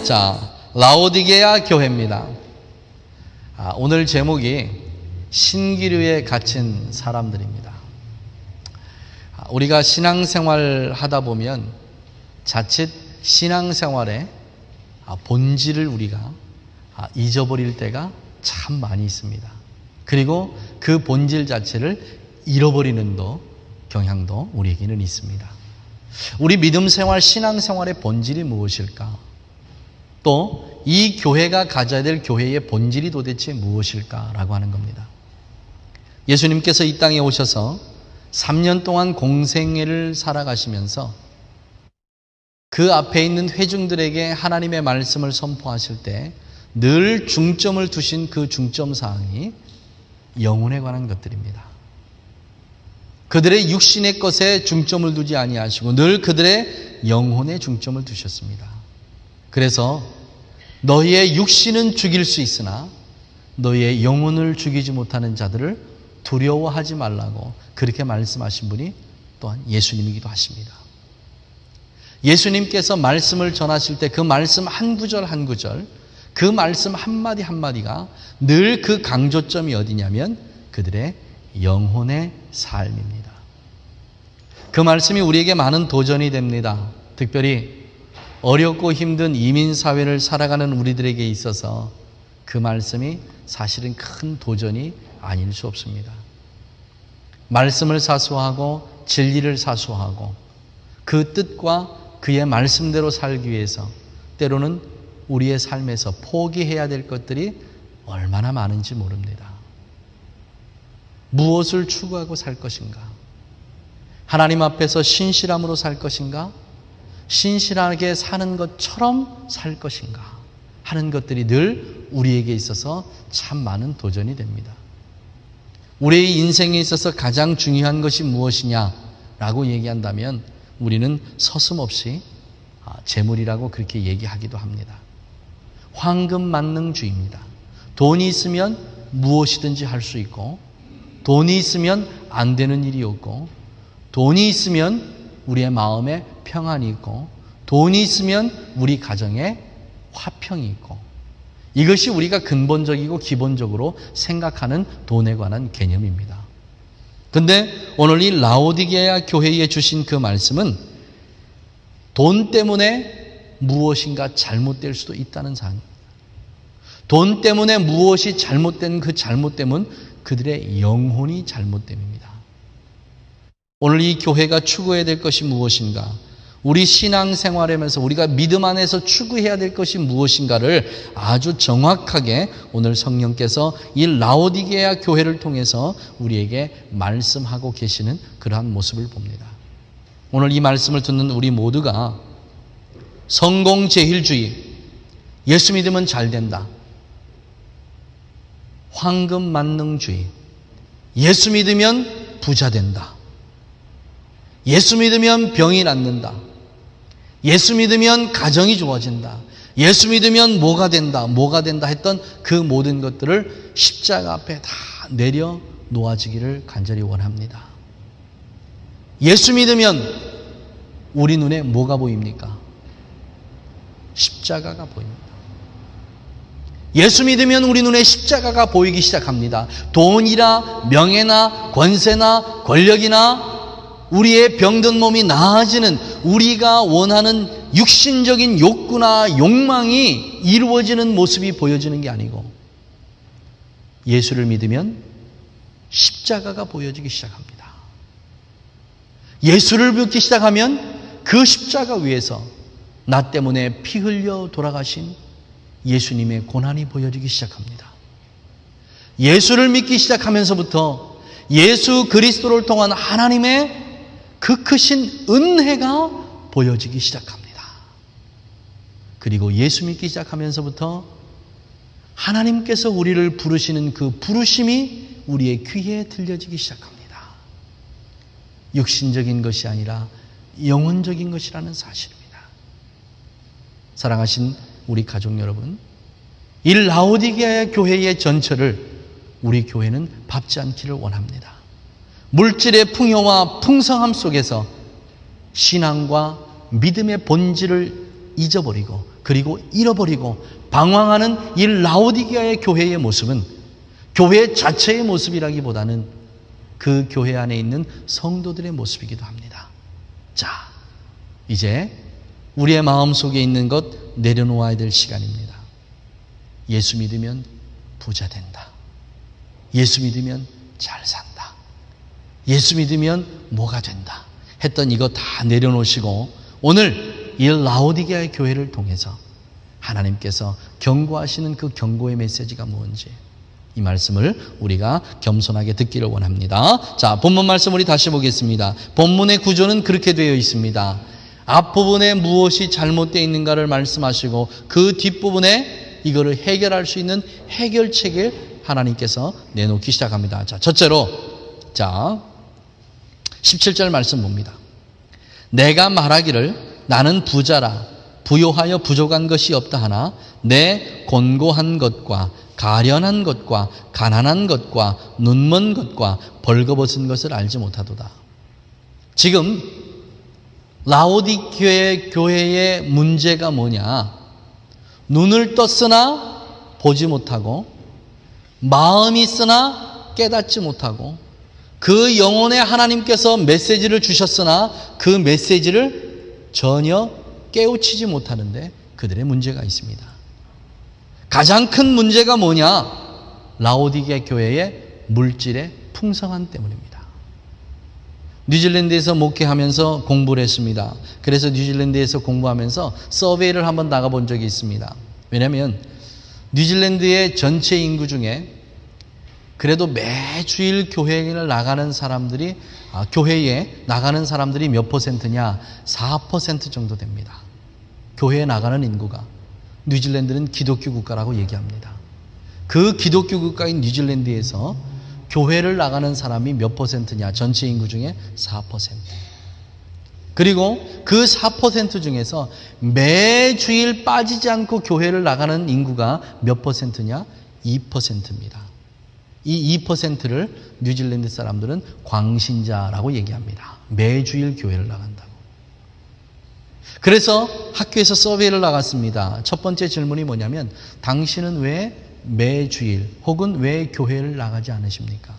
자, 라오디게아 교회입니다. 오늘 제목이 신기류에 갇힌 사람들입니다. 우리가 신앙생활 하다 보면 자칫 신앙생활의 본질을 우리가 잊어버릴 때가 참 많이 있습니다. 그리고 그 본질 자체를 잃어버리는 경향도 우리에게는 있습니다. 우리 믿음 생활, 신앙생활의 본질이 무엇일까? 또 이 교회가 가져야 될 교회의 본질이 도대체 무엇일까라고 하는 겁니다. 예수님께서 이 땅에 오셔서 3년 동안 공생애를 살아가시면서 그 앞에 있는 회중들에게 하나님의 말씀을 선포하실 때 늘 중점을 두신 그 중점 사항이 영혼에 관한 것들입니다. 그들의 육신의 것에 중점을 두지 아니하시고 늘 그들의 영혼에 중점을 두셨습니다. 그래서 너희의 육신은 죽일 수 있으나 너희의 영혼을 죽이지 못하는 자들을 두려워하지 말라고 그렇게 말씀하신 분이 또한 예수님이기도 하십니다. 예수님께서 말씀을 전하실 때 그 말씀 한 구절 한 구절, 그 말씀 한마디 한마디가 늘 그 강조점이 어디냐면 그들의 영혼의 삶입니다. 그 말씀이 우리에게 많은 도전이 됩니다. 특별히 어렵고 힘든 이민사회를 살아가는 우리들에게 있어서 그 말씀이 사실은 큰 도전이 아닐 수 없습니다. 말씀을 사수하고 진리를 사수하고 그 뜻과 그의 말씀대로 살기 위해서 때로는 우리의 삶에서 포기해야 될 것들이 얼마나 많은지 모릅니다. 무엇을 추구하고 살 것인가? 하나님 앞에서 신실함으로 살 것인가? 신실하게 사는 것처럼 살 것인가 하는 것들이 늘 우리에게 있어서 참 많은 도전이 됩니다. 우리의 인생에 있어서 가장 중요한 것이 무엇이냐라고 얘기한다면 우리는 서슴없이 재물이라고 그렇게 얘기하기도 합니다. 황금만능주의입니다. 돈이 있으면 무엇이든지 할 수 있고 돈이 있으면 안 되는 일이 없고 돈이 있으면 우리의 마음에 평안이 있고 돈이 있으면 우리 가정에 화평이 있고 이것이 우리가 근본적이고 기본적으로 생각하는 돈에 관한 개념입니다. 그런데 오늘 이 라오디게아 교회에 주신 그 말씀은 돈 때문에 무엇인가 잘못될 수도 있다는 사항입니다. 돈 때문에 무엇이 잘못된 그 잘못됨은 그들의 영혼이 잘못됨입니다. 오늘 이 교회가 추구해야 될 것이 무엇인가? 우리 신앙생활하면서 우리가 믿음 안에서 추구해야 될 것이 무엇인가를 아주 정확하게 오늘 성령께서 이 라오디게아 교회를 통해서 우리에게 말씀하고 계시는 그러한 모습을 봅니다. 오늘 이 말씀을 듣는 우리 모두가 성공제일주의, 예수 믿으면 잘 된다, 황금만능주의, 예수 믿으면 부자 된다, 예수 믿으면 병이 낫는다, 예수 믿으면 가정이 좋아진다, 예수 믿으면 뭐가 된다 했던 그 모든 것들을 십자가 앞에 다 내려 놓아지기를 간절히 원합니다. 예수 믿으면 우리 눈에 뭐가 보입니까? 십자가가 보입니다. 예수 믿으면 우리 눈에 십자가가 보이기 시작합니다. 돈이나 명예나 권세나 권력이나 우리의 병든 몸이 나아지는 우리가 원하는 육신적인 욕구나 욕망이 이루어지는 모습이 보여지는 게 아니고 예수를 믿으면 십자가가 보여지기 시작합니다. 예수를 믿기 시작하면 그 십자가 위에서 나 때문에 피 흘려 돌아가신 예수님의 고난이 보여지기 시작합니다. 예수를 믿기 시작하면서부터 예수 그리스도를 통한 하나님의 그 크신 은혜가 보여지기 시작합니다. 그리고 예수 믿기 시작하면서부터 하나님께서 우리를 부르시는 그 부르심이 우리의 귀에 들려지기 시작합니다. 육신적인 것이 아니라 영혼적인 것이라는 사실입니다. 사랑하신 우리 가족 여러분, 이 라오디게아 교회의 전철을 우리 교회는 밟지 않기를 원합니다. 물질의 풍요와 풍성함 속에서 신앙과 믿음의 본질을 잊어버리고 그리고 잃어버리고 방황하는 이 라오디게아의 교회의 모습은 교회 자체의 모습이라기보다는 그 교회 안에 있는 성도들의 모습이기도 합니다. 자, 이제 우리의 마음속에 있는 것 내려놓아야 될 시간입니다. 예수 믿으면 부자 된다. 예수 믿으면 잘 산다. 예수 믿으면 뭐가 된다. 했던 이거 다 내려놓으시고 오늘 이 라오디게아의 교회를 통해서 하나님께서 경고하시는 그 경고의 메시지가 뭔지 이 말씀을 우리가 겸손하게 듣기를 원합니다. 자, 본문 말씀 우리 다시 보겠습니다. 본문의 구조는 그렇게 되어 있습니다. 앞부분에 무엇이 잘못되어 있는가를 말씀하시고 그 뒷부분에 이거를 해결할 수 있는 해결책을 하나님께서 내놓기 시작합니다. 자, 첫째로 17절 말씀 봅니다. 내가 말하기를 나는 부자라 부요하여 부족한 것이 없다 하나 내 곤고한 것과 가련한 것과 가난한 것과 눈먼 것과 벌거벗은 것을 알지 못하도다. 지금 라오디게아 교회의 문제가 뭐냐? 눈을 떴으나 보지 못하고 마음이 있으나 깨닫지 못하고 그 영혼에 하나님께서 메시지를 주셨으나 그 메시지를 전혀 깨우치지 못하는데 그들의 문제가 있습니다. 가장 큰 문제가 뭐냐? 라오디게아 교회의 물질의 풍성함 때문입니다. 뉴질랜드에서 목회하면서 공부를 했습니다. 그래서 뉴질랜드에서 공부하면서 서베이를 한번 나가본 적이 있습니다. 왜냐하면 뉴질랜드의 전체 인구 중에 그래도 매주일 교회에 나가는 사람들이 교회에 나가는 사람들이 몇 퍼센트냐? 4% 정도 됩니다. 교회에 나가는 인구가. 뉴질랜드는 기독교 국가라고 얘기합니다. 그 기독교 국가인 뉴질랜드에서 교회를 나가는 사람이 몇 퍼센트냐? 전체 인구 중에 4%. 그리고 그 4% 중에서 매주일 빠지지 않고 교회를 나가는 인구가 몇 퍼센트냐? 2%입니다. 이 2%를 뉴질랜드 사람들은 광신자라고 얘기합니다. 매주일 교회를 나간다고. 그래서 학교에서 서베이를 나갔습니다. 첫 번째 질문이 뭐냐면 당신은 왜 매주일 혹은 왜 교회를 나가지 않으십니까?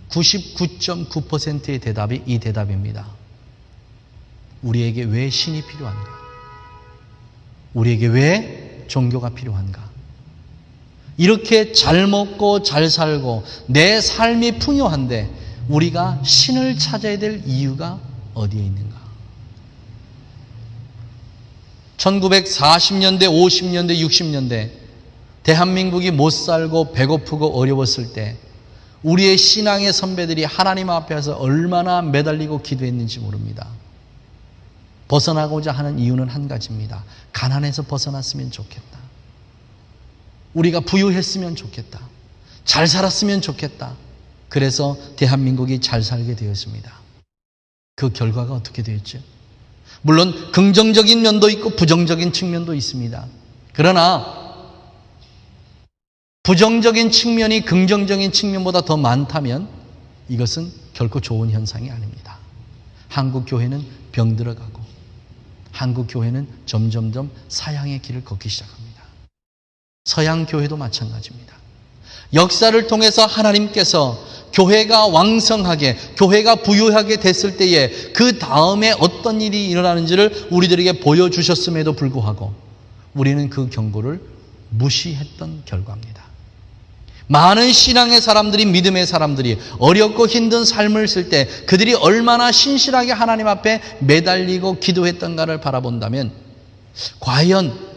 99.9%의 대답이 이 대답입니다. 우리에게 왜 신이 필요한가? 우리에게 왜 종교가 필요한가? 이렇게 잘 먹고 잘 살고 내 삶이 풍요한데 우리가 신을 찾아야 될 이유가 어디에 있는가? 1940년대, 50년대, 60년대 대한민국이 못 살고 배고프고 어려웠을 때 우리의 신앙의 선배들이 하나님 앞에서 얼마나 매달리고 기도했는지 모릅니다. 벗어나고자 하는 이유는 한 가지입니다. 가난해서 벗어났으면 좋겠다. 우리가 부유했으면 좋겠다. 잘 살았으면 좋겠다. 그래서 대한민국이 잘 살게 되었습니다. 그 결과가 어떻게 되었죠? 물론 긍정적인 면도 있고 부정적인 측면도 있습니다. 그러나 부정적인 측면이 긍정적인 측면보다 더 많다면 이것은 결코 좋은 현상이 아닙니다. 한국 교회는 병들어가고 한국 교회는 점점점 사양의 길을 걷기 시작합니다. 서양 교회도 마찬가지입니다. 역사를 통해서 하나님께서 교회가 왕성하게, 교회가 부유하게 됐을 때에 그 다음에 어떤 일이 일어나는지를 우리들에게 보여주셨음에도 불구하고 우리는 그 경고를 무시했던 결과입니다. 많은 신앙의 사람들이, 믿음의 사람들이 어렵고 힘든 삶을 쓸 때 그들이 얼마나 신실하게 하나님 앞에 매달리고 기도했던가를 바라본다면 과연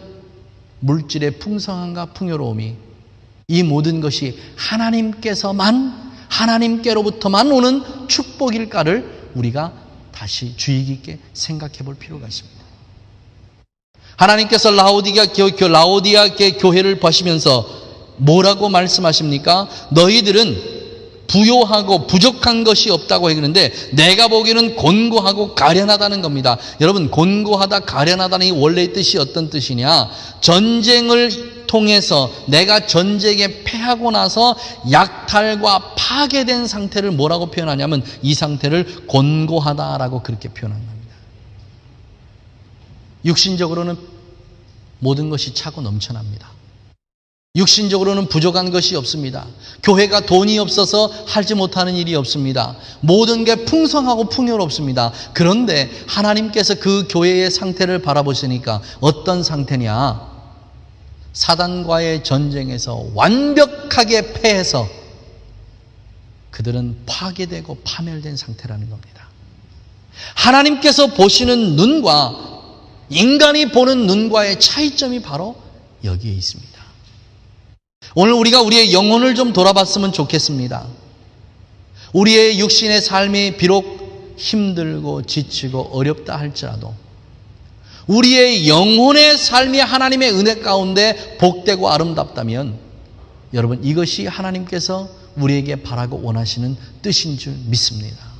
물질의 풍성함과 풍요로움이 이 모든 것이 하나님께로부터만 오는 축복일까를 우리가 다시 주의 깊게 생각해 볼 필요가 있습니다. 하나님께서 라오디게아 교회를 보시면서 뭐라고 말씀하십니까? 너희들은 부요하고 부족한 것이 없다고 했는데 내가 보기에는 곤고하고 가련하다는 겁니다. 여러분, 곤고하다, 가련하다는 이 원래의 뜻이 어떤 뜻이냐? 전쟁을 통해서 내가 전쟁에 패하고 나서 약탈과 파괴된 상태를 뭐라고 표현하냐면 이 상태를 곤고하다라고 그렇게 표현한 겁니다. 육신적으로는 모든 것이 차고 넘쳐납니다. 육신적으로는 부족한 것이 없습니다. 교회가 돈이 없어서 하지 못하는 일이 없습니다. 모든 게 풍성하고 풍요롭습니다. 그런데 하나님께서 그 교회의 상태를 바라보시니까 어떤 상태냐? 사단과의 전쟁에서 완벽하게 패해서 그들은 파괴되고 파멸된 상태라는 겁니다. 하나님께서 보시는 눈과 인간이 보는 눈과의 차이점이 바로 여기에 있습니다. 오늘 우리가 우리의 영혼을 좀 돌아봤으면 좋겠습니다. 우리의 육신의 삶이 비록 힘들고 지치고 어렵다 할지라도 우리의 영혼의 삶이 하나님의 은혜 가운데 복되고 아름답다면 여러분 이것이 하나님께서 우리에게 바라고 원하시는 뜻인 줄 믿습니다.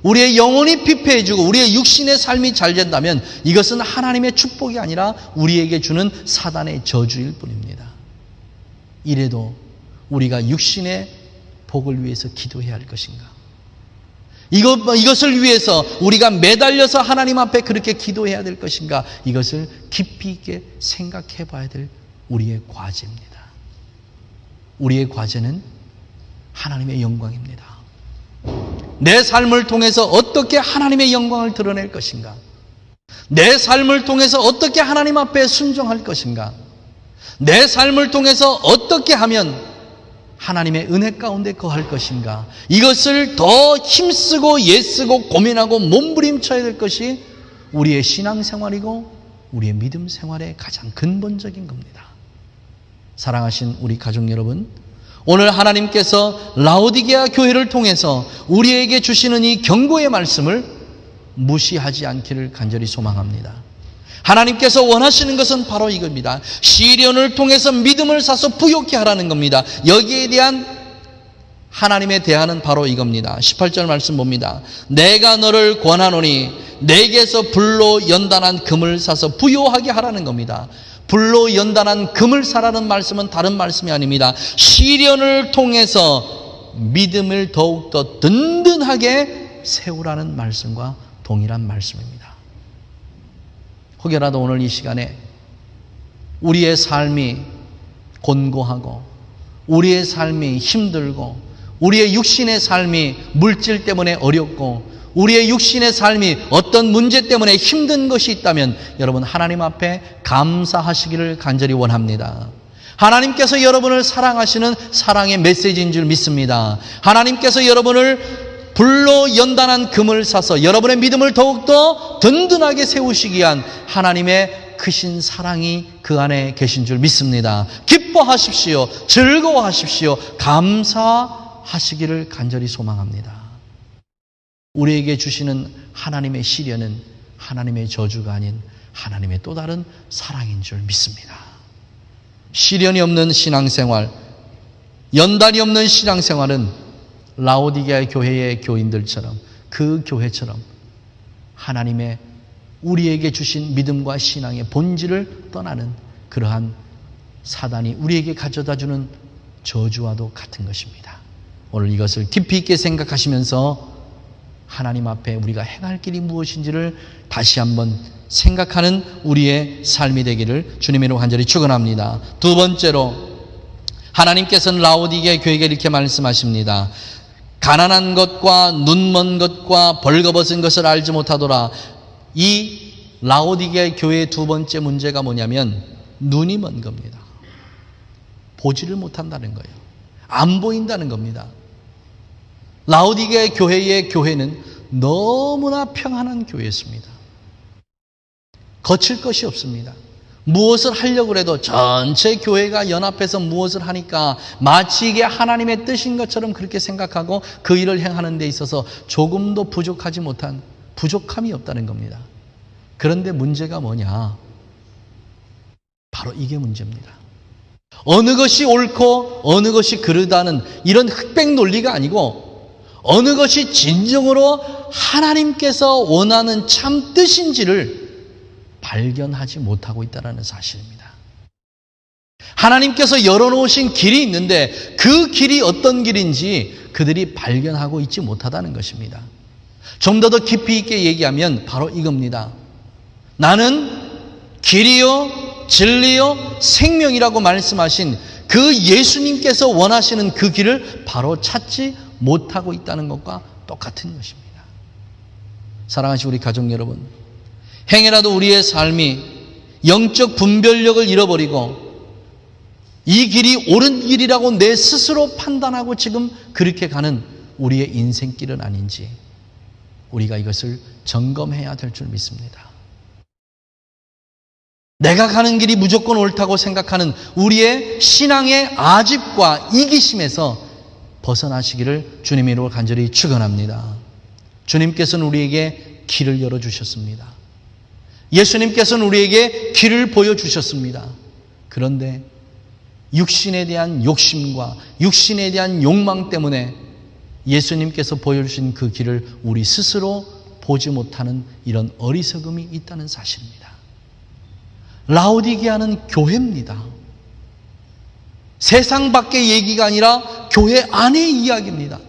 우리의 영혼이 피폐해지고 우리의 육신의 삶이 잘 된다면 이것은 하나님의 축복이 아니라 우리에게 주는 사단의 저주일 뿐입니다. 이래도 우리가 육신의 복을 위해서 기도해야 할 것인가? 이것을 위해서 우리가 매달려서 하나님 앞에 그렇게 기도해야 될 것인가? 이것을 깊이 있게 생각해 봐야 될 우리의 과제입니다. 우리의 과제는 하나님의 영광입니다. 내 삶을 통해서 어떻게 하나님의 영광을 드러낼 것인가? 내 삶을 통해서 어떻게 하나님 앞에 순종할 것인가? 내 삶을 통해서 어떻게 하면 하나님의 은혜 가운데 거할 것인가? 이것을 더 힘쓰고 애쓰고 고민하고 몸부림쳐야 될 것이 우리의 신앙생활이고 우리의 믿음 생활의 가장 근본적인 겁니다. 사랑하신 우리 가족 여러분, 오늘 하나님께서 라오디게아 교회를 통해서 우리에게 주시는 이 경고의 말씀을 무시하지 않기를 간절히 소망합니다. 하나님께서 원하시는 것은 바로 이겁니다. 시련을 통해서 믿음을 사서 부욕케 하라는 겁니다. 여기에 대한 하나님의 대안은 바로 이겁니다. 18절 말씀 봅니다. 내가 너를 권하노니 내게서 불로 연단한 금을 사서 부요하게 하라는 겁니다. 불로 연단한 금을 사라는 말씀은 다른 말씀이 아닙니다. 시련을 통해서 믿음을 더욱더 든든하게 세우라는 말씀과 동일한 말씀입니다. 혹여라도 오늘 이 시간에 우리의 삶이 곤고하고 우리의 삶이 힘들고 우리의 육신의 삶이 물질 때문에 어렵고 우리의 육신의 삶이 어떤 문제 때문에 힘든 것이 있다면 여러분 하나님 앞에 감사하시기를 간절히 원합니다. 하나님께서 여러분을 사랑하시는 사랑의 메시지인 줄 믿습니다. 하나님께서 여러분을 불로 연단한 금을 사서 여러분의 믿음을 더욱더 든든하게 세우시기 위한 하나님의 크신 사랑이 그 안에 계신 줄 믿습니다. 기뻐하십시오. 즐거워하십시오. 감사하시기를 간절히 소망합니다. 우리에게 주시는 하나님의 시련은 하나님의 저주가 아닌 하나님의 또 다른 사랑인 줄 믿습니다. 시련이 없는 신앙생활, 연단이 없는 신앙생활은 라오디게아 교회의 교인들처럼 그 교회처럼 하나님의 우리에게 주신 믿음과 신앙의 본질을 떠나는 그러한 사단이 우리에게 가져다주는 저주와도 같은 것입니다. 오늘 이것을 깊이 있게 생각하시면서 하나님 앞에 우리가 행할 길이 무엇인지를 다시 한번 생각하는 우리의 삶이 되기를 주님의 이름으로 간절히 축원합니다. 두 번째로 하나님께서는 라오디게아 교회에게 이렇게 말씀하십니다. 가난한 것과 눈먼 것과 벌거벗은 것을 알지 못하더라. 이 라오디게아 교회의 두 번째 문제가 뭐냐면 눈이 먼 겁니다. 보지를 못한다는 거예요. 안 보인다는 겁니다. 라오디게아 교회의 교회는 너무나 평안한 교회였습니다. 거칠 것이 없습니다. 무엇을 하려고 해도 전체 교회가 연합해서 무엇을 하니까 마치 이게 하나님의 뜻인 것처럼 그렇게 생각하고 그 일을 행하는 데 있어서 조금도 부족하지 못한 부족함이 없다는 겁니다. 그런데 문제가 뭐냐? 바로 이게 문제입니다. 어느 것이 옳고 어느 것이 그르다는 이런 흑백 논리가 아니고 어느 것이 진정으로 하나님께서 원하는 참 뜻인지를 발견하지 못하고 있다는 사실입니다. 하나님께서 열어놓으신 길이 있는데 그 길이 어떤 길인지 그들이 발견하고 있지 못하다는 것입니다. 좀 더 깊이 있게 얘기하면 바로 이겁니다. 나는 길이요 진리요 생명이라고 말씀하신 그 예수님께서 원하시는 그 길을 바로 찾지 못하고 있다는 것과 똑같은 것입니다. 사랑하시는 우리 가족 여러분, 행여라도 우리의 삶이 영적 분별력을 잃어버리고 이 길이 옳은 길이라고 내 스스로 판단하고 지금 그렇게 가는 우리의 인생길은 아닌지 우리가 이것을 점검해야 될 줄 믿습니다. 내가 가는 길이 무조건 옳다고 생각하는 우리의 신앙의 아집과 이기심에서 벗어나시기를 주님의 이름으로 간절히 축원합니다. 주님께서는 우리에게 길을 열어주셨습니다. 예수님께서는 우리에게 길을 보여주셨습니다. 그런데 육신에 대한 욕심과 육신에 대한 욕망 때문에 예수님께서 보여주신 그 길을 우리 스스로 보지 못하는 이런 어리석음이 있다는 사실입니다. 라오디게아는 교회입니다. 세상 밖의 얘기가 아니라 교회 안의 이야기입니다.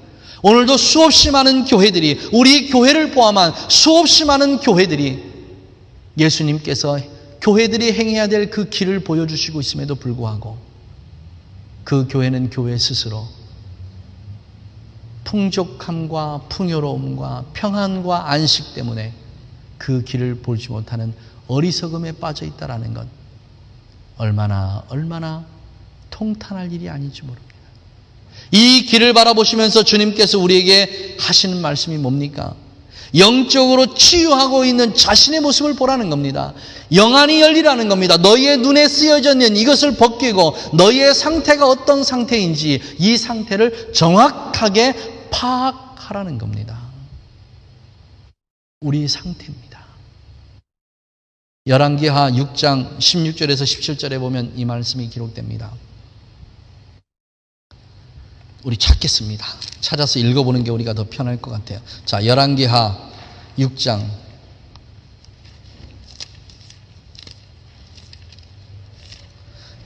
오늘도 수없이 많은 교회들이, 우리 교회를 포함한 수없이 많은 교회들이 예수님께서 교회들이 행해야 될 그 길을 보여주시고 있음에도 불구하고 그 교회는 교회 스스로 풍족함과 풍요로움과 평안과 안식 때문에 그 길을 보지 못하는 어리석음에 빠져 있다는 것, 얼마나 통탄할 일이 아닌지 모릅니다. 이 길을 바라보시면서 주님께서 우리에게 하시는 말씀이 뭡니까? 영적으로 치유하고 있는 자신의 모습을 보라는 겁니다. 영안이 열리라는 겁니다. 너희의 눈에 쓰여져 있는 이것을 벗기고 너희의 상태가 어떤 상태인지 이 상태를 정확하게 파악하라는 겁니다. 우리의 상태입니다. 열왕기하 6장 16절에서 17절에 보면 이 말씀이 기록됩니다. 우리 찾겠습니다. 찾아서 읽어보는 게 우리가 더 편할 것 같아요. 자, 열왕기하 6장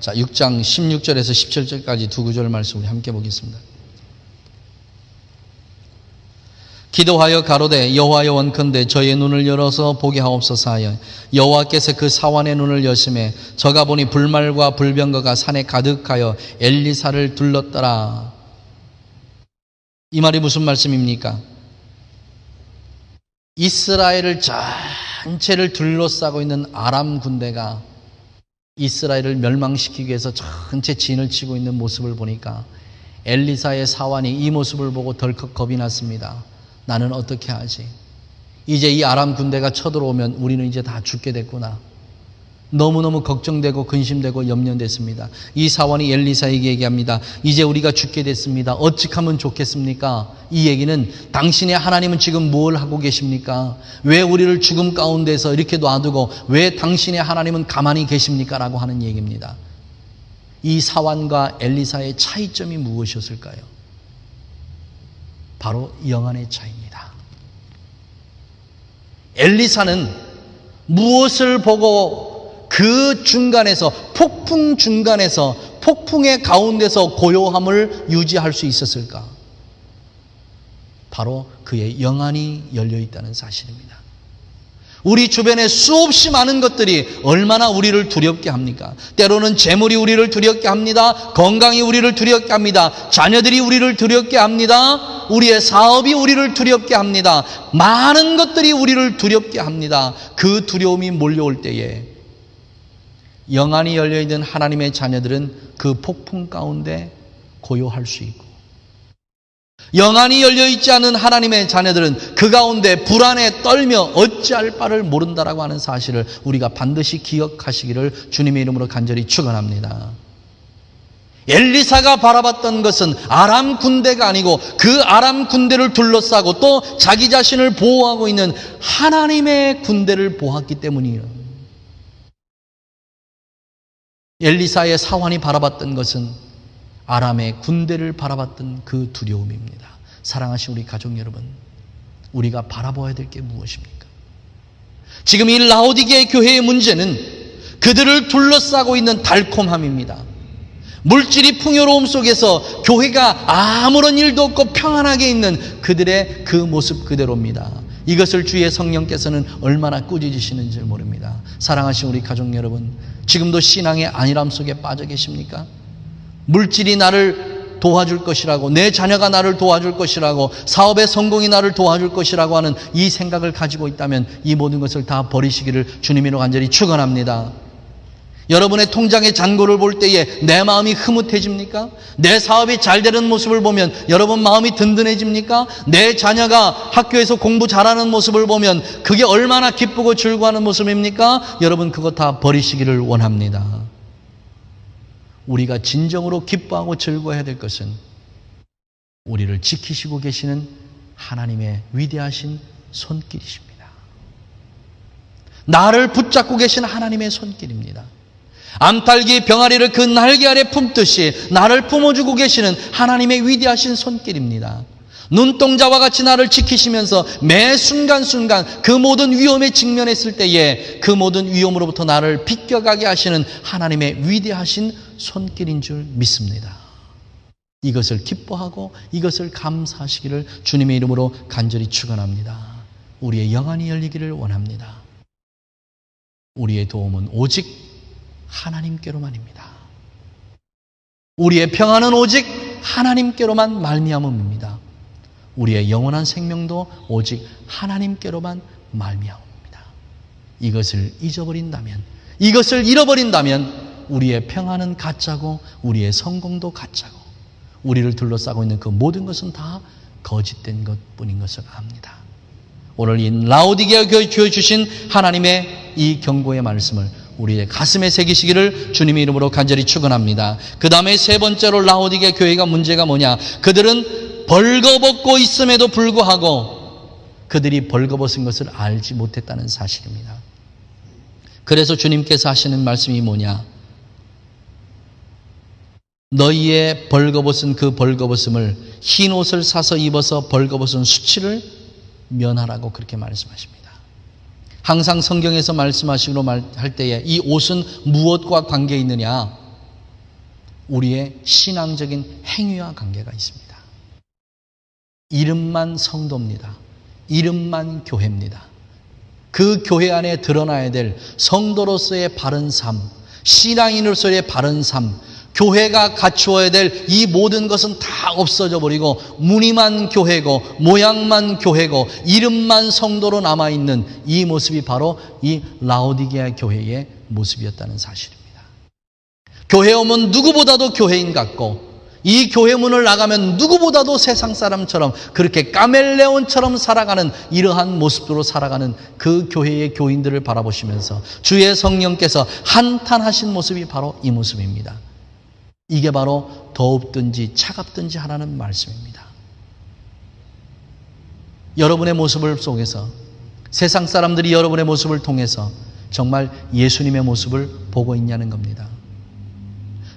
16절에서 17절까지 두 구절 말씀 우리 함께 보겠습니다. 기도하여 가로되 여호와여 원컨대 저의 눈을 열어서 보게 하옵소서 하여 여호와께서 그 사환의 눈을 여심해 저가 보니 불말과 불병거가 산에 가득하여 엘리사를 둘렀더라. 이 말이 무슨 말씀입니까? 이스라엘을 전체를 둘러싸고 있는 아람 군대가 이스라엘을 멸망시키기 위해서 전체 진을 치고 있는 모습을 보니까 엘리사의 사환이 이 모습을 보고 덜컥 겁이 났습니다. 나는 어떻게 하지? 이제 이 아람 군대가 쳐들어오면 우리는 이제 다 죽게 됐구나. 너무너무 걱정되고 근심되고 염려됐습니다. 이 사원이 엘리사에게 얘기합니다. 이제 우리가 죽게 됐습니다. 어찌하면 좋겠습니까? 이 얘기는 당신의 하나님은 지금 뭘 하고 계십니까? 왜 우리를 죽음 가운데서 이렇게 놔두고 왜 당신의 하나님은 가만히 계십니까? 라고 하는 얘기입니다. 이 사원과 엘리사의 차이점이 무엇이었을까요? 바로 영안의 차이입니다. 엘리사는 무엇을 보고 그 중간에서 폭풍 중간에서 폭풍의 가운데서 고요함을 유지할 수 있었을까? 바로 그의 영안이 열려 있다는 사실입니다. 우리 주변에 수없이 많은 것들이 얼마나 우리를 두렵게 합니까? 때로는 재물이 우리를 두렵게 합니다. 건강이 우리를 두렵게 합니다. 자녀들이 우리를 두렵게 합니다. 우리의 사업이 우리를 두렵게 합니다. 많은 것들이 우리를 두렵게 합니다. 그 두려움이 몰려올 때에 영안이 열려있는 하나님의 자녀들은 그 폭풍 가운데 고요할 수 있고, 영안이 열려있지 않은 하나님의 자녀들은 그 가운데 불안에 떨며 어찌할 바를 모른다라고 하는 사실을 우리가 반드시 기억하시기를 주님의 이름으로 간절히 축원합니다. 엘리사가 바라봤던 것은 아람 군대가 아니고 그 아람 군대를 둘러싸고 또 자기 자신을 보호하고 있는 하나님의 군대를 보았기 때문이에요. 엘리사의 사환이 바라봤던 것은 아람의 군대를 바라봤던 그 두려움입니다. 사랑하시는 우리 가족 여러분, 우리가 바라봐야 될 게 무엇입니까? 지금 이 라오디게의 교회의 문제는 그들을 둘러싸고 있는 달콤함입니다. 물질이 풍요로움 속에서 교회가 아무런 일도 없고 평안하게 있는 그들의 그 모습 그대로입니다. 이것을 주의 성령께서는 얼마나 꾸짖으시는지 모릅니다. 사랑하신 우리 가족 여러분, 지금도 신앙의 안일함 속에 빠져 계십니까? 물질이 나를 도와줄 것이라고, 내 자녀가 나를 도와줄 것이라고, 사업의 성공이 나를 도와줄 것이라고 하는 이 생각을 가지고 있다면 이 모든 것을 다 버리시기를 주님으로 간절히 축원합니다. 여러분의 통장의 잔고를 볼 때에 내 마음이 흐뭇해집니까? 내 사업이 잘 되는 모습을 보면 여러분 마음이 든든해집니까? 내 자녀가 학교에서 공부 잘하는 모습을 보면 그게 얼마나 기쁘고 즐거워하는 모습입니까? 여러분 그거 다 버리시기를 원합니다. 우리가 진정으로 기뻐하고 즐거워해야 될 것은 우리를 지키시고 계시는 하나님의 위대하신 손길이십니다. 나를 붙잡고 계신 하나님의 손길입니다. 암탉이 병아리를 그 날개 아래 품듯이 나를 품어주고 계시는 하나님의 위대하신 손길입니다. 눈동자와 같이 나를 지키시면서 매 순간순간 그 모든 위험에 직면했을 때에 그 모든 위험으로부터 나를 비껴가게 하시는 하나님의 위대하신 손길인 줄 믿습니다. 이것을 기뻐하고 이것을 감사하시기를 주님의 이름으로 간절히 축원합니다. 우리의 영안이 열리기를 원합니다. 우리의 도움은 오직 하나님께로만입니다. 우리의 평안은 오직 하나님께로만 말미암음입니다. 우리의 영원한 생명도 오직 하나님께로만 말미암음입니다. 이것을 잊어버린다면, 이것을 잃어버린다면 우리의 평안은 가짜고 우리의 성공도 가짜고 우리를 둘러싸고 있는 그 모든 것은 다 거짓된 것뿐인 것을 압니다. 오늘 이 라오디게아 교회에 주신 하나님의 이 경고의 말씀을 우리의 가슴에 새기시기를 주님의 이름으로 간절히 축원합니다. 그 다음에 세 번째로 라오디게아 교회가 문제가 뭐냐? 그들은 벌거벗고 있음에도 불구하고 그들이 벌거벗은 것을 알지 못했다는 사실입니다. 그래서 주님께서 하시는 말씀이 뭐냐? 너희의 벌거벗은 그 벌거벗음을 흰 옷을 사서 입어서 벌거벗은 수치를 면하라고 그렇게 말씀하십니다. 항상 성경에서 말씀하시기로 할 때에 이 옷은 무엇과 관계 있느냐? 우리의 신앙적인 행위와 관계가 있습니다. 이름만 성도입니다. 이름만 교회입니다. 그 교회 안에 드러나야 될 성도로서의 바른 삶, 신앙인으로서의 바른 삶, 교회가 갖추어야 될 이 모든 것은 다 없어져 버리고 무늬만 교회고 모양만 교회고 이름만 성도로 남아있는 이 모습이 바로 이 라오디게아 교회의 모습이었다는 사실입니다. 교회 오면 누구보다도 교회인 같고 이 교회 문을 나가면 누구보다도 세상 사람처럼 그렇게 카멜레온처럼 살아가는 이러한 모습으로 살아가는 그 교회의 교인들을 바라보시면서 주의 성령께서 한탄하신 모습이 바로 이 모습입니다. 이게 바로 더웁든지 차갑든지 하라는 말씀입니다. 여러분의 모습을 속에서 세상 사람들이 여러분의 모습을 통해서 정말 예수님의 모습을 보고 있냐는 겁니다.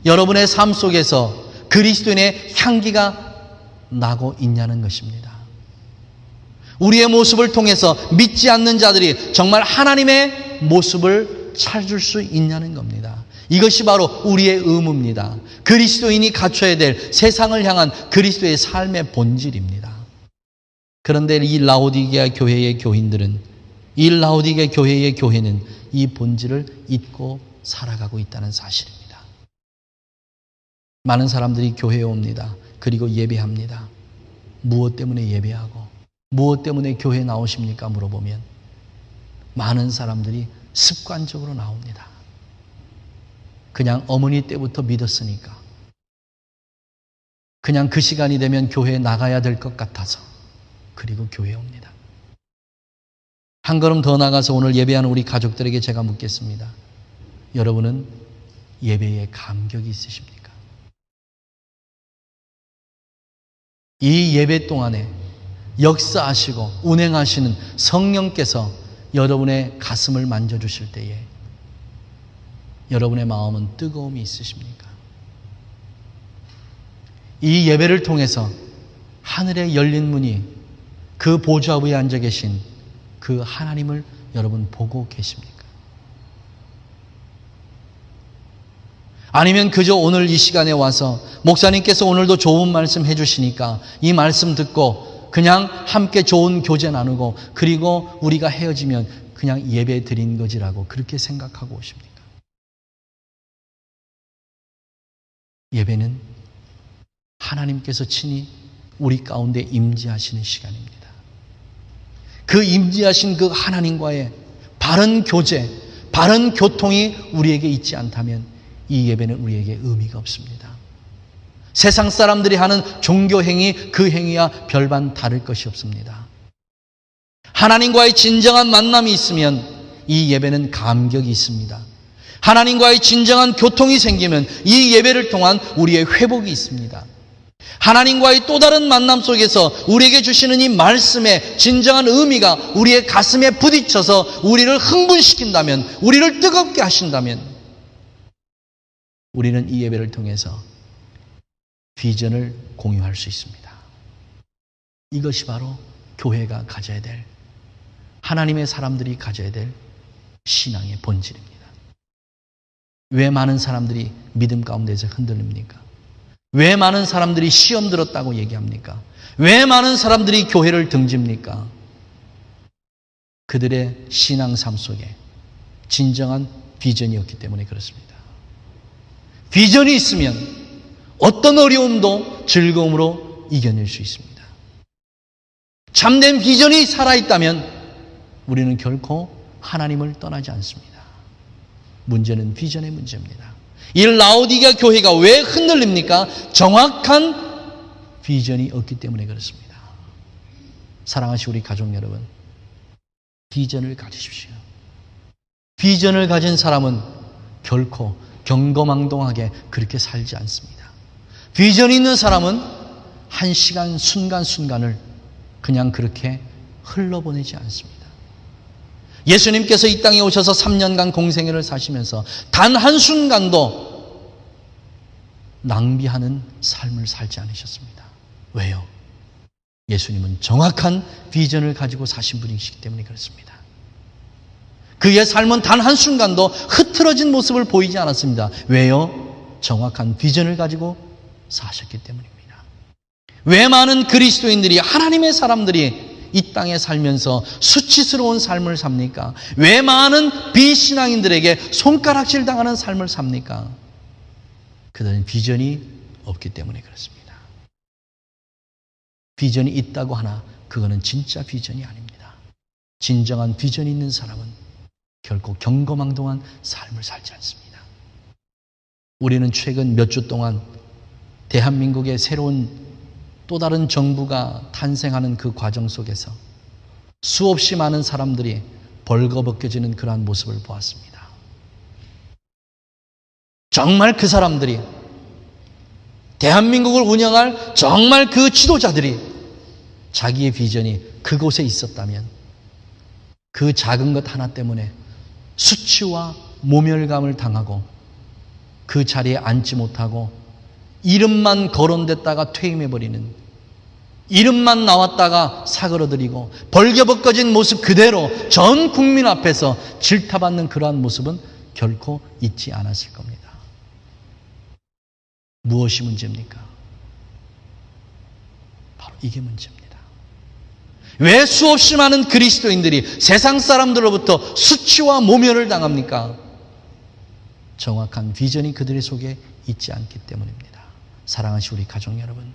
여러분의 삶 속에서 그리스도인의 향기가 나고 있냐는 것입니다. 우리의 모습을 통해서 믿지 않는 자들이 정말 하나님의 모습을 찾을 수 있냐는 겁니다. 이것이 바로 우리의 의무입니다. 그리스도인이 갖춰야 될 세상을 향한 그리스도의 삶의 본질입니다. 그런데 이 라오디게아 교회의 교인들은, 이 라오디게아 교회의 교회는 이 본질을 잊고 살아가고 있다는 사실입니다. 많은 사람들이 교회에 옵니다. 그리고 예배합니다. 무엇 때문에 예배하고 무엇 때문에 교회에 나오십니까? 물어보면 많은 사람들이 습관적으로 나옵니다. 그냥 어머니 때부터 믿었으니까, 그냥 그 시간이 되면 교회에 나가야 될 것 같아서, 그리고 교회에 옵니다. 한 걸음 더 나가서 오늘 예배하는 우리 가족들에게 제가 묻겠습니다. 여러분은 예배에 감격이 있으십니까? 이 예배 동안에 역사하시고 운행하시는 성령께서 여러분의 가슴을 만져주실 때에 여러분의 마음은 뜨거움이 있으십니까? 이 예배를 통해서 하늘에 열린 문이 그 보좌 위에 앉아 계신 그 하나님을 여러분 보고 계십니까? 아니면 그저 오늘 이 시간에 와서 목사님께서 오늘도 좋은 말씀 해주시니까 이 말씀 듣고 그냥 함께 좋은 교제 나누고 그리고 우리가 헤어지면 그냥 예배 드린 거지라고 그렇게 생각하고 오십니까? 예배는 하나님께서 친히 우리 가운데 임재하시는 시간입니다. 그 임재하신 그 하나님과의 바른 교제, 바른 교통이 우리에게 있지 않다면 이 예배는 우리에게 의미가 없습니다. 세상 사람들이 하는 종교 행위, 그 행위와 별반 다를 것이 없습니다. 하나님과의 진정한 만남이 있으면 이 예배는 감격이 있습니다. 하나님과의 진정한 교통이 생기면 이 예배를 통한 우리의 회복이 있습니다. 하나님과의 또 다른 만남 속에서 우리에게 주시는 이 말씀의 진정한 의미가 우리의 가슴에 부딪혀서 우리를 흥분시킨다면, 우리를 뜨겁게 하신다면 우리는 이 예배를 통해서 비전을 공유할 수 있습니다. 이것이 바로 교회가 가져야 될, 하나님의 사람들이 가져야 될 신앙의 본질입니다. 왜 많은 사람들이 믿음 가운데서 흔들립니까? 왜 많은 사람들이 시험 들었다고 얘기합니까? 왜 많은 사람들이 교회를 등집니까? 그들의 신앙 삶 속에 진정한 비전이 없기 때문에 그렇습니다. 비전이 있으면 어떤 어려움도 즐거움으로 이겨낼 수 있습니다. 참된 비전이 살아있다면 우리는 결코 하나님을 떠나지 않습니다. 문제는 비전의 문제입니다. 이 라오디게아 교회가 왜 흔들립니까? 정확한 비전이 없기 때문에 그렇습니다. 사랑하시는 우리 가족 여러분, 비전을 가지십시오. 비전을 가진 사람은 결코 경거망동하게 그렇게 살지 않습니다. 비전이 있는 사람은 한 시간 순간순간을 그냥 그렇게 흘러보내지 않습니다. 예수님께서 이 땅에 오셔서 3년간 공생애를 사시면서 단 한순간도 낭비하는 삶을 살지 않으셨습니다. 왜요? 예수님은 정확한 비전을 가지고 사신 분이시기 때문에 그렇습니다. 그의 삶은 단 한순간도 흐트러진 모습을 보이지 않았습니다. 왜요? 정확한 비전을 가지고 사셨기 때문입니다. 왜 많은 그리스도인들이, 하나님의 사람들이 이 땅에 살면서 수치스러운 삶을 삽니까? 왜 많은 비신앙인들에게 손가락질 당하는 삶을 삽니까? 그들은 비전이 없기 때문에 그렇습니다. 비전이 있다고 하나 그거는 진짜 비전이 아닙니다. 진정한 비전이 있는 사람은 결코 경거망동한 삶을 살지 않습니다. 우리는 최근 몇 주 동안 대한민국의 새로운 또 다른 정부가 탄생하는 그 과정 속에서 수없이 많은 사람들이 벌거벗겨지는 그러한 모습을 보았습니다. 정말 그 사람들이, 대한민국을 운영할 정말 그 지도자들이 자기의 비전이 그곳에 있었다면 그 작은 것 하나 때문에 수치와 모멸감을 당하고 그 자리에 앉지 못하고 이름만 거론됐다가 퇴임해버리는, 이름만 나왔다가 사그러들이고 벌겨벗겨진 모습 그대로 전 국민 앞에서 질타받는 그러한 모습은 결코 있지 않았을 겁니다. 무엇이 문제입니까? 바로 이게 문제입니다. 왜 수없이 많은 그리스도인들이 세상 사람들로부터 수치와 모멸을 당합니까? 정확한 비전이 그들의 속에 있지 않기 때문입니다. 사랑하시는 우리 가족 여러분,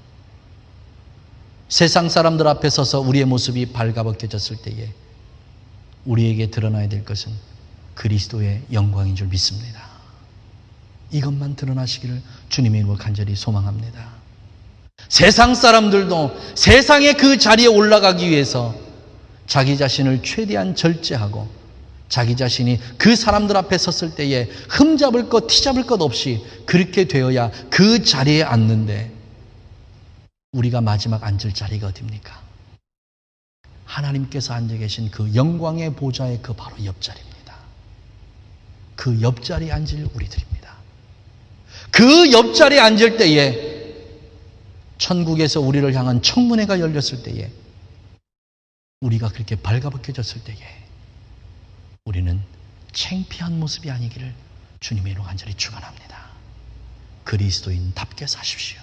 세상 사람들 앞에 서서 우리의 모습이 발가벗겨졌을 때에 우리에게 드러나야 될 것은 그리스도의 영광인 줄 믿습니다. 이것만 드러나시기를 주님의 이름으로 간절히 소망합니다. 세상 사람들도 세상의 그 자리에 올라가기 위해서 자기 자신을 최대한 절제하고 자기 자신이 그 사람들 앞에 섰을 때에 흠잡을 것, 티잡을 것 없이 그렇게 되어야 그 자리에 앉는데 우리가 마지막 앉을 자리가 어딥니까? 하나님께서 앉아 계신 그 영광의 보좌의 그 바로 옆자리입니다. 그 옆자리에 앉을 우리들입니다. 그 옆자리에 앉을 때에 천국에서 우리를 향한 청문회가 열렸을 때에 우리가 그렇게 발가벗겨졌을 때에 우리는 창피한 모습이 아니기를 주님의 이름으로 간절히 축원합니다. 그리스도인답게 사십시오.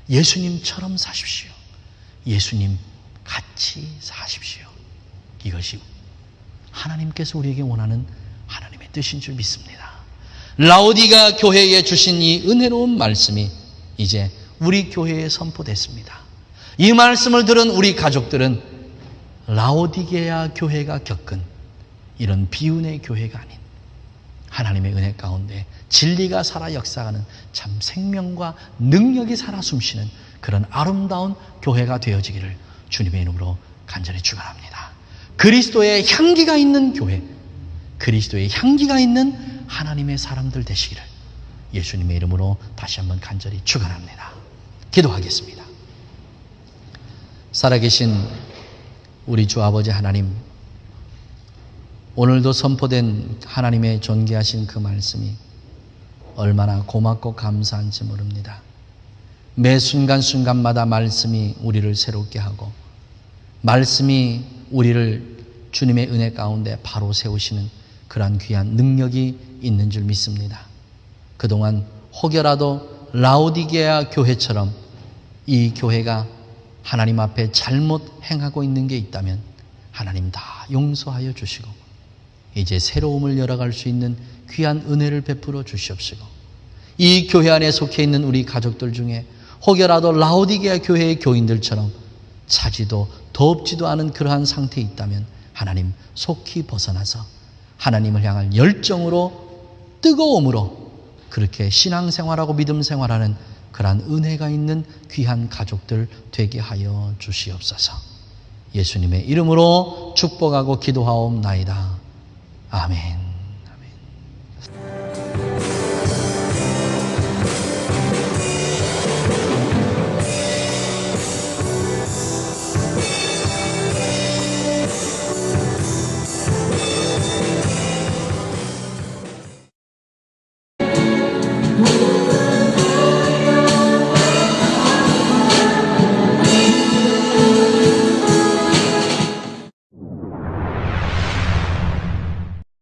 예수님처럼 사십시오. 예수님 같이 사십시오. 이것이 하나님께서 우리에게 원하는 하나님의 뜻인 줄 믿습니다. 라오디게아 교회에 주신 이 은혜로운 말씀이 이제 우리 교회에 선포됐습니다. 이 말씀을 들은 우리 가족들은 라오디게아 교회가 겪은 이런 비운의 교회가 아닌 하나님의 은혜 가운데 진리가 살아 역사하는 참 생명과 능력이 살아 숨쉬는 그런 아름다운 교회가 되어지기를 주님의 이름으로 간절히 축원합니다. 그리스도의 향기가 있는 교회, 그리스도의 향기가 있는 하나님의 사람들 되시기를 예수님의 이름으로 다시 한번 간절히 축원합니다. 기도하겠습니다. 살아계신 우리 주 아버지 하나님, 오늘도 선포된 하나님의 존귀하신 그 말씀이 얼마나 고맙고 감사한지 모릅니다. 매 순간순간마다 말씀이 우리를 새롭게 하고 말씀이 우리를 주님의 은혜 가운데 바로 세우시는 그러한 귀한 능력이 있는 줄 믿습니다. 그동안 혹여라도 라오디게아 교회처럼 이 교회가 하나님 앞에 잘못 행하고 있는 게 있다면 하나님 다 용서하여 주시고 이제 새로움을 열어갈 수 있는 귀한 은혜를 베풀어 주시옵시고 이 교회 안에 속해 있는 우리 가족들 중에 혹여라도 라오디게아 교회의 교인들처럼 차지도 덥지도 않은 그러한 상태에 있다면 하나님 속히 벗어나서 하나님을 향할 열정으로 뜨거움으로 그렇게 신앙생활하고 믿음생활하는 그러한 은혜가 있는 귀한 가족들 되게 하여 주시옵소서. 예수님의 이름으로 축복하고 기도하옵나이다. 아멘. 아멘.